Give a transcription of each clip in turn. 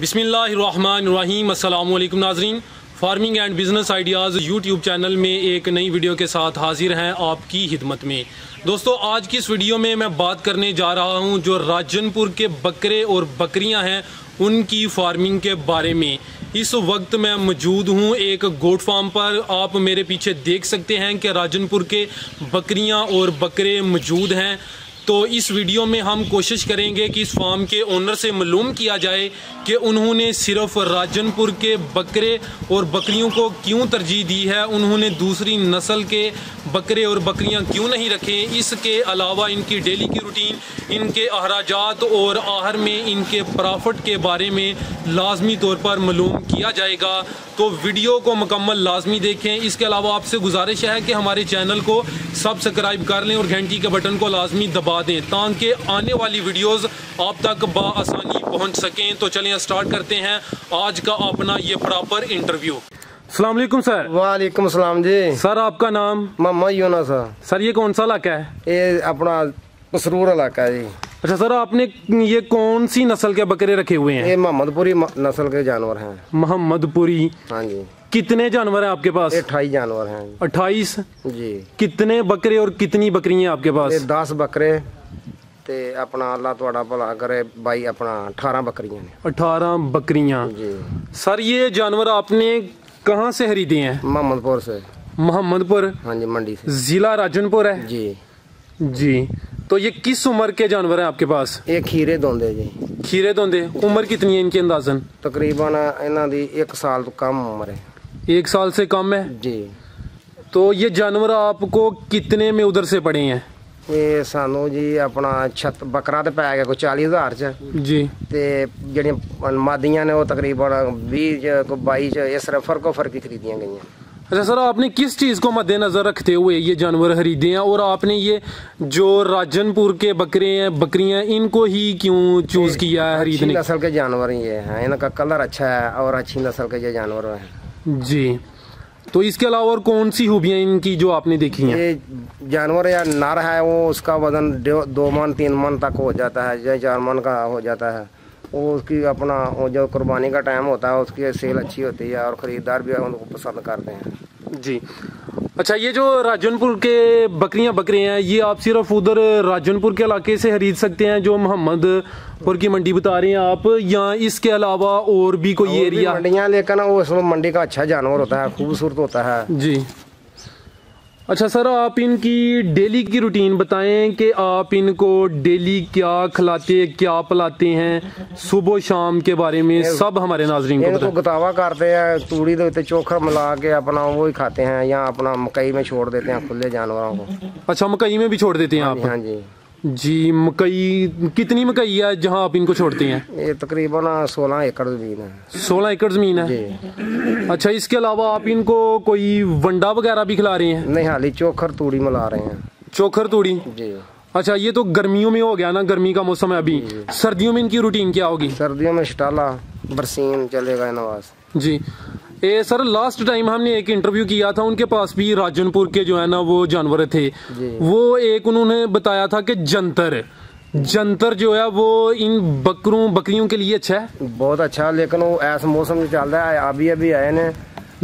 बिस्मिल्लाहिर्रहमानिर्रहीम। अस्सलामु अलैकुम नाज़रीन, farming and business ideas YouTube channel में एक नई वीडियो के साथ हाजिर हैं आपकी खिदमत में। दोस्तों, आज की इस वीडियो में मैं बात करने जा रहा हूं जो राजनपुर के बकरे और बकरियां हैं उनकी फार्मिंग के बारे में। इस वक्त मैं मौजूद हूं एक गोट फार्म पर। आप मेरे पीछे देख सकते हैं कि राजनपुर के बकरियां और बकरे मौजूद हैं। तो इस वीडियो में हम कोशिश करेंगे कि इस फार्म के ओनर से मालूम किया जाए कि उन्होंने सिर्फ राजनपुर के बकरे और बकरियों को क्यों तरजीह दी है, उन्होंने दूसरी नस्ल के बकरे और बकरियां क्यों नहीं रखे। इसके अलावा इनकी डेली की रूटीन, इनके अखराजात और आहर में इनके प्रॉफिट के बारे में लाजमी तौर पर मालूम किया जाएगा। तो वीडियो को मुकम्मल लाजमी देखें। इसके अलावा आपसे गुजारिश है कि हमारे चैनल को सब्सक्राइब कर लें और घंटी के बटन को लाजमी दबा दें ताकि आने वाली वीडियोस आप तक बआसानी पहुंच सकें। तो चलिए स्टार्ट करते हैं आज का अपना ये प्रॉपर इंटरव्यू। अस्सलाम वालेकुम सर। वालेकुम सलाम जी। सर, आपका नाम? मोहम्मद यूनुस। सर, ये कौन सा इलाका है? ये अपना कसरूर इलाका है जी। अच्छा सर, आपने ये कौन सी नस्ल के बकरे रखे हुए हैं? ये मोहम्मदपुरी नस्ल के जानवर हैं। मोहम्मदपुरी? हाँ जी। कितने जानवर हैं आपके पास? 28 जानवर हैं। 28 जी। कितने बकरे और कितनी बकरियां आपके पास? 10 बकरे ते अपना अल्लाह तुहाड़ा भला करे भाई अपना 18 बकरियां ने। 18 बकरियां जी। सर, ये जानवर आपने कहाँ से खरीदे हैं? मोहम्मदपुर से। मोहम्मदपुर? हाँ जी, मंडी से। जिला राजनपुर है जी जी। तो ये किस उम्र के जानवर हैं आपके पास? ये खीरे दोंदे जी। खीरे दोंदे। उम्र कितनी है इनकी अंदाजन? तकरीबन इन्हां दी 1 साल तो कम उम्र है। 1 साल से कम है जी। तो ये जानवर आपको कितने में उधर से पड़े हैं? ये सानू जी अपना बकरा तो पै गया कोई 40,000 च जी। ते जेह्ड़ियां मादियां ने वो तकरीबन 20 च कोई 22 च इस फर्क ही खरीदियां गई। अच्छा सर, आपने किस चीज़ को मद्देनजर रखते हुए ये जानवर खरीदे हैं और आपने ये जो राजनपुर के बकरे हैं बकरियां इनको ही क्यों चूज किया है खरीदने? नस्ल के जानवर ये हैं, इनका कलर अच्छा है और अच्छी नस्ल के ये जानवर हैं जी। तो इसके अलावा और कौन सी खूबियां इनकी जो आपने देखी हैं? ये जानवर या नर है वो उसका वजन 2 मन 3 मन तक हो जाता है, या 4 मन का हो जाता है। वो उसकी अपना वो जो कुर्बानी का टाइम होता है उसकी सेल अच्छी होती है और ख़रीदार भी उनको पसंद करते हैं जी। अच्छा, ये जो राजनपुर के बकरियां बकरे हैं ये आप सिर्फ उधर राजनपुर के इलाके से खरीद सकते हैं जो मोहम्मदपुर की मंडी बता रहे हैं आप, या इसके अलावा और भी कोई एरिया? मंडियाँ, लेकिन वो उसमें मंडी का अच्छा जानवर होता है, खूबसूरत होता है जी। अच्छा सर, आप इनकी डेली की रूटीन बताएं कि आप इनको डेली क्या खिलाते क्या पिलाते हैं, सुबह शाम के बारे में सब हमारे नाजरीन को बताएं। गतावा करते हैं, तूड़ी के चोखर मिला के अपना वो ही खाते हैं, या अपना मकई में छोड़ देते हैं खुले जानवरों को। अच्छा, मकई में भी छोड़ देते हैं आप? हाँ जी जी। मकई कितनी मकई है जहाँ आप इनको छोड़ते हैं? ये तकरीबन 16 एकड़ जमीन है। 16 एकड़ जमीन है जी। अच्छा, इसके अलावा आप इनको कोई वंडा वगैरह भी खिला रहे हैं? नहीं, हाली चोखर तूड़ी मिला रहे हैं। चोखर तूड़ी जी। अच्छा, ये तो गर्मियों में हो गया ना, गर्मी का मौसम है अभी। सर्दियों में इनकी रूटीन क्या होगी? सर्दियों में स्टाला बरसीन चलेगा नवाज जी। सर, लास्ट टाइम हमने एक इंटरव्यू किया था, उनके पास भी राजनपुर के जो है ना वो जानवर थे। वो एक उन्होंने बताया था कि जंतर जो है वो इन बकरियों के लिए अच्छा है। बहुत अच्छा, लेकिन वो ऐसा मौसम में चल रहा है, अभी आए ने,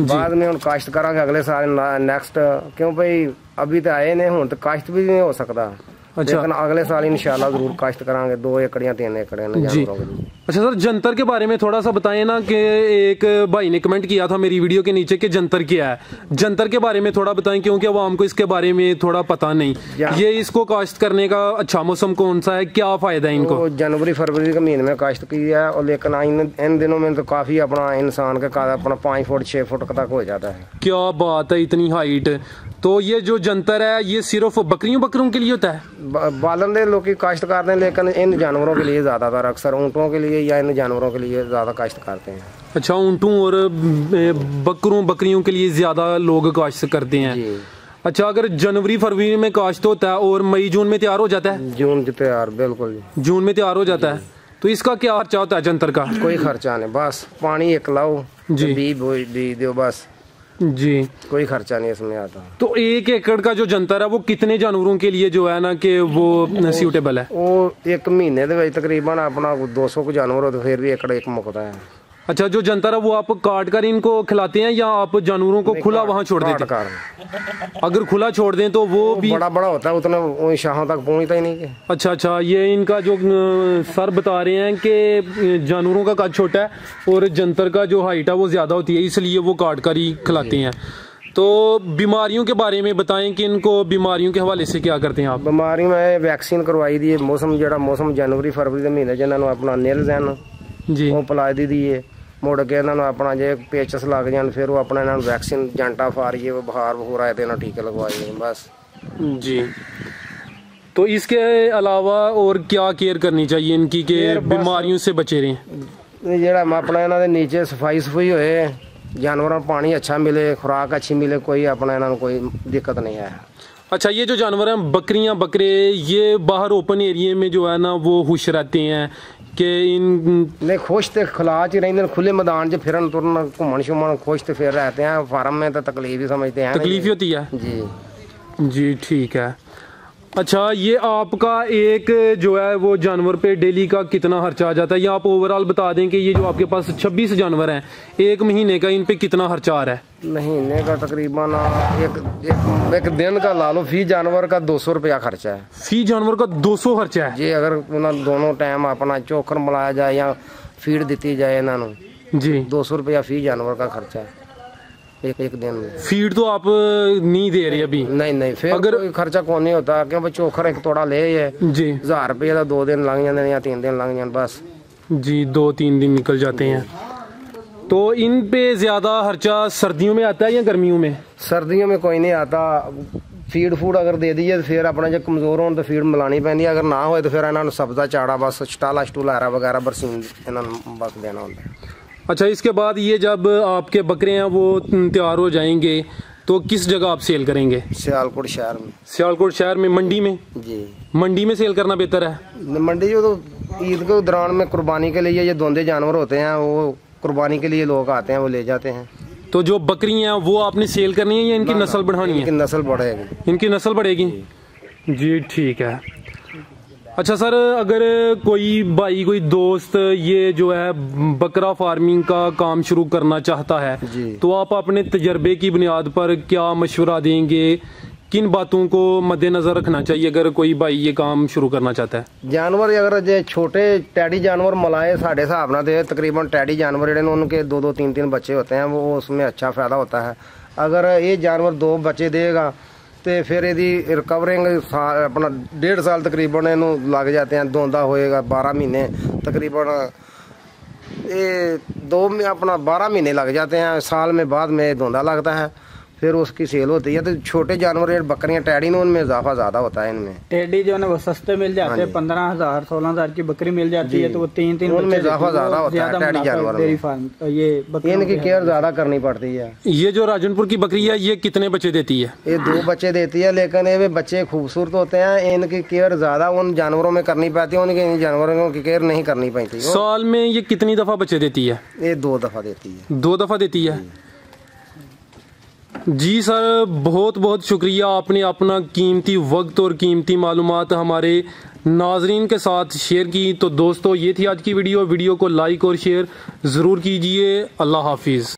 बाद में हम काश्त करांगे अगले साल नेक्स्ट, क्यों भाई अभी तो आए ने, हुण तो काश्त भी नहीं हो सकता। अच्छा, लेकिन अगले साल इंशाल्लाह जरूर काश्त करांगे 2 एकड़ या 3 एकड़ जी। अच्छा सर, जंतर के बारे में थोड़ा सा बताएं ना कि एक भाई ने कमेंट किया था मेरी वीडियो के नीचे कि जंतर क्या है। जंतर के बारे में थोड़ा बताएं क्योंकि वो हमको इसके बारे में थोड़ा पता नहीं। ये इसको काश्त करने का अच्छा मौसम कौन सा है, क्या फायदा है इनको? जनवरी फरवरी के महीने में काश्त की है, और लेकिन इन दिनों में तो काफी अपना इंसान का अपना 5 फुट 6 फुट तक हो जाता है। क्या बात है, इतनी हाइट। तो ये जो जंतर है ये सिर्फ बकरियों के लिए होता है? बालन दे लोग काश्त करते हैं, लेकिन इन जानवरों के लिए ज्यादातर अक्सर ऊँटों के लिए या इन जानवरों के लिए ज्यादा काश्त करते हैं। अच्छा, ऊँटों और बकरियों के लिए ज्यादा लोग काश्त करते हैं। अच्छा, अगर जनवरी फरवरी में काश्त होता है और मई जून में तैयार हो जाता है? जून में तैयार, बिल्कुल जून में तैयार हो जाता है। तो इसका क्या खर्चा होता है जंतर का? कोई खर्चा नहीं, बस पानी एक लाओ जी, बीज दो बस। जी, कोई खर्चा नहीं इसमें आता। तो 1 एकड़ का जो जंतर है वो कितने जानवरों के लिए जो है ना कि वो सूटेबल है? वो 1 महीने ਦੇ ਵਿੱਚ तकरीबन अपना 200 को जानवर हो तो फिर भी एकड़ एक मुकता है। अच्छा, जो जंतर है वो आप काट कर इनको खिलाते हैं या आप जानवरों को खुला वहाँ छोड़ देते हैं? अगर खुला छोड़ दें तो वो भी बड़ा बड़ा होता है, उतना शाहों तक पहुँचता ही नहीं। अच्छा अच्छा, ये इनका जो सर बता रहे हैं कि जानवरों का कद छोटा है और जंतर का जो हाइट है वो ज़्यादा होती है, इसलिए वो काट कर ही खिलाते हैं। तो बीमारियों के बारे में बताएं कि इनको बीमारियों के हवाले से क्या करते हैं आप? बीमारी में वैक्सीन करवाई दी है। मौसम जनवरी फरवरी के महीने जिन्होंने अपना नीलज जी वो पिला दी है। मुड़ के इन्होंने अपना जे पेचस लग जान फिर वो अपना इन्होंने वैक्सीन जंटा फारिए वो बुखार बुखूर आए तो टीके लगवाइए बस जी। तो इसके अलावा और क्या केयर करनी चाहिए इनकी कि बीमारियों से बचे रहें? जेड़ा अपना इन्हों के नीचे सफाई सफाई होए, जानवरों को पानी अच्छा मिले, खुराक अच्छी मिले, कोई अपना इन्हों कोई दिक्कत नहीं है। अच्छा, ये जो जानवर हैं बकरियां बकरे ये बाहर ओपन एरिया में जो है ना वो खुश रहते हैं कि इन नहीं खुश तो खिला च रही, खुले मैदान च फिरन तुरन घूमन शुमन खुश तो फिर रहते हैं। फार्म में तो तकलीफ ही समझते हैं, तकलीफ ही होती है जी जी। ठीक है। अच्छा, ये आपका एक जो है वो जानवर पे डेली का कितना खर्चा आ जाता है, या आप ओवरऑल बता दें कि ये जो आपके पास 26 जानवर हैं 1 महीने का इन पे कितना खर्चा आ रहा है? महीने का तकरीबन एक दिन का ला लो, फी जानवर का 200 रुपया खर्चा है। फी जानवर का 200 खर्चा है जी। अगर दोनों टाइम अपना चोकर मिलाया जाए या फीड दी जाए इन्होंने जी, 200 रुपया फी जानवर का खर्चा है एक दिन में। फीड तो आप नहीं दे रहे अभी? नहीं फिर अगर कोई खर्चा कौन नहीं होता क्योंकि चोखर एक तोड़ा ले जी 1000 रुपये का 2 दिन लग जाते या 3 दिन लग जाते बस जी। 2-3 दिन निकल जाते हैं। तो इन पे ज्यादा खर्चा सर्दियों में आता है या गर्मियों में? सर्दियों में कोई नहीं आता। फीड फूड अगर दे दीजिए फिर अपना जो कमजोर हो तो फीड मिलानी पैंदी, अगर ना हो तो फिर इन्होंने सब्जा चाड़ा बस स्टाला स्टूलारा वगैरह बरसीन इन्होंने बस देना होता है। अच्छा, इसके बाद ये जब आपके बकरे हैं वो तैयार हो जाएंगे तो किस जगह आप सेल करेंगे? सियालकोट शहर में। सियालकोट शहर में मंडी में? जी, मंडी में सेल करना बेहतर है। मंडी जो तो ईद के दौरान में कुर्बानी के लिए ये दोंदे जानवर होते हैं वो कुर्बानी के लिए लोग आते हैं वो ले जाते हैं। तो जो बकरी हैं वो आपने सेल करनी है या इनकी नस्ल बढ़ानी है? इनकी नस्ल बढ़ेगी। इनकी नस्ल बढ़ेगी जी। ठीक है। अच्छा सर, अगर कोई भाई कोई दोस्त ये जो है बकरा फार्मिंग का काम शुरू करना चाहता है तो आप अपने तजर्बे की बुनियाद पर क्या मशवरा देंगे? किन बातों को मद्देनजर रखना चाहिए अगर कोई भाई ये काम शुरू करना चाहता है? जानवर अगर जो छोटे टैडी जानवर मलाए साढ़े हिसाब ना दे तकरीबन टैडी जानवर जो उनके 2-2 3-3 बच्चे होते हैं वो उसमें अच्छा फायदा होता है। अगर ये जानवर 2 बच्चे देगा तो फिर यदि रिकवरिंग अपना 1.5 साल तकरीबन इनू लग जाते हैं। दोंदा होएगा 12 महीने तकरीबन, ये 2 में अपना 12 महीने लग जाते हैं। साल में बाद में दोंदा लगता है फिर उसकी सेल होती है। तो छोटे जानवर बकरियां टैडी ने उनमें इजाफा ज्यादा होता है। इनमें टेडी जो है ना वो सस्ते मिल जाते हैं, 15,000 16,000 की बकरी मिल जाती है तो वो 3-3 उनमें इजाफा ज्यादा होता है टैडी जानवर में। डेयरी फार्म ये इनकी केयर ज्यादा करनी पड़ती है। ये जो राजनपुर की बकरी है ये कितने बच्चे देती है? ये 2 बच्चे देती है, लेकिन ये बच्चे खूबसूरत होते हैं। इनकी केयर ज्यादा उन जानवरों में करनी पड़ती है, उनके जानवरों की केयर नहीं करनी पड़ती। साल में ये कितनी दफा बच्चे देती है? ये 2 दफा देती है। 2 दफा देती है जी। सर बहुत बहुत शुक्रिया, आपने अपना कीमती वक्त और कीमती मालूमात हमारे नाजरीन के साथ शेयर की। तो दोस्तों ये थी आज की वीडियो को लाइक और शेयर ज़रूर कीजिए। अल्लाह हाफिज़।